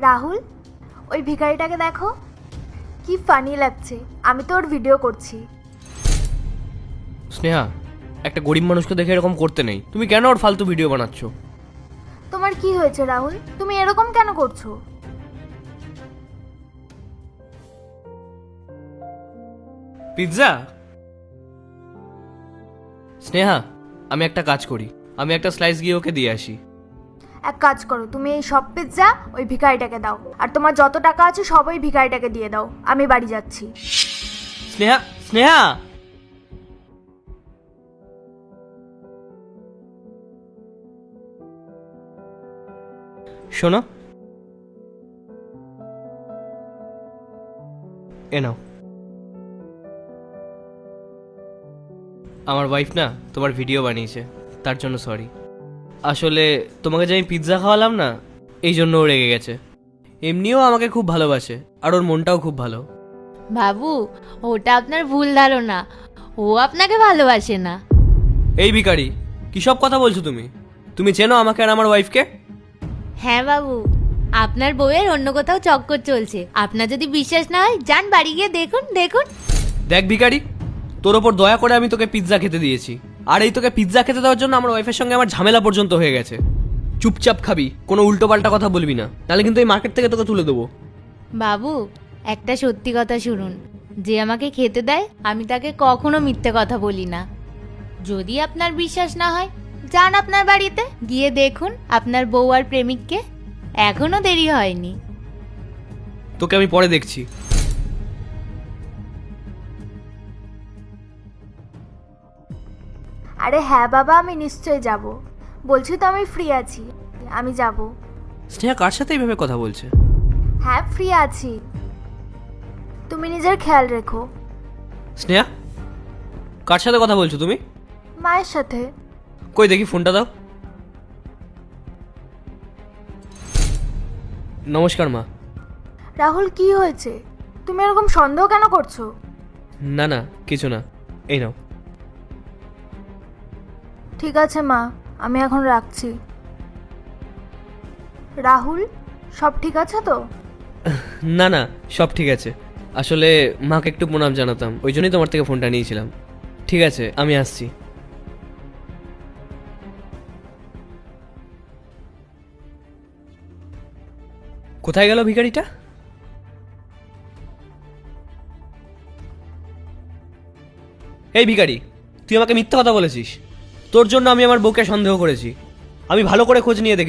রাহুল, ওই ভিখারিটাকে দেখো, কি ফানি লাগছে। আমি তো ওর ভিডিও করছি। স্নেহা, একটা গরিব মানুষকে দেখে এরকম করতে নেই। তুমি কেন ওর ফালতু ভিডিও বানাচ্ছো? তোমার কি হয়েছে রাহুল? তুমি এরকম কেন করছো? পিৎজা? স্নেহা, আমি একটা কাজ করি, আমি একটা স্লাইস গিয়ে ওকে দিয়ে আসি। এক কাজ করো, তুমি এই সব পিৎজা ওই ভিখারিটাকে দাও, আর তোমার যত টাকা আছে সব ওই ভিখারিটাকে দিয়ে দাও। আমি বাড়ি যাচ্ছি। স্নেহা, স্নেহা! শোনো, এ নাও। আমার ওয়াইফ না তোমার ভিডিও বানিয়েছে, তার জন্য সরি। আসলে তোমাকে যে আমি পিৎজা খাওয়ালাম না, এই জন্য ও রেগে গেছে। এমনিও আমাকে খুব ভালোবাসে, আর ওর মনটাও খুব ভালো। বাবু, ওটা আপনার ভুল ধারণা। ও আপনাকে ভালোবাসে না। এই ভিখারি, কি সব কথা বলছো তুমি? তুমি চেনো আমাকে আর আমার ওয়াইফকে? হ্যাঁ বাবু, আপনার বউয়ের অন্য কোথাও চক্কর চলছে। আপনার যদি বিশ্বাস না হয় যান বাড়ি গিয়ে দেখুন। দেখ ভিখারি, তোর ওপর দয়া করে আমি তোকে পিৎজা খেতে দিয়েছি, আর এই তোকে পিৎজা খেতে দেওয়ার জন্য আমার ওয়াইফের সঙ্গে আমার ঝামেলা পর্যন্ত হয়ে গেছে। চুপচাপ খাবি, কোনো উল্টোপাল্টা কথা বলবি না, নাহলে কিন্তু এই মার্কেট থেকে তোকে তুলে দেবো। বাবু, একটা সত্যি কথা শুনুন, যে আমাকে খেতে দেয় আমি তাকে কখনো মিথ্যে কথা বলি না। যদি আপনার বিশ্বাস না হয় যান আপনার বাড়িতে গিয়ে দেখুন আপনার বউ আর প্রেমিককে। এখনো দেরি হয়নি। তোকে আমি পরে দেখছি। আরে হ্যাঁ বাবা, আমি নিশ্চয়ই যাব। বলছি তো আমি ফ্রি আছি, আমি যাব। স্নেহা কার সাথে এইভাবে কথা বলছে? হ্যাঁ ফ্রি আছি, তুমি নিজের খেয়াল রেখো। স্নেহা, কার সাথে কথা বলছো তুমি? মায়ের সাথে। কই দেখি ফোনটা দাও। নমস্কার মা। রাহুল, কি হয়েছে? তুমি এরকম সন্দেহ কেন করছো? না না, কিছু না, এই নাও। ঠিক আছে মা, আমি এখন রাখছি। রাহুল, সব ঠিক আছে তো? না না, সব ঠিক আছে। আসলে মাকে একটু প্রণাম জানাতাম, ওই জন্যই তোমার থেকে ফোনটা নিয়েছিলাম। ঠিক আছে, আমি আসছি। কোথায় গেল ভিখারিটা? এই ভিখারি, তুই আমাকে মিথ্যা কথা বলেছিস। তোর জন্য আমি আমার বউকে সন্দেহ করেছি। আমি ভালো করে খোঁজ নিয়ে দেখে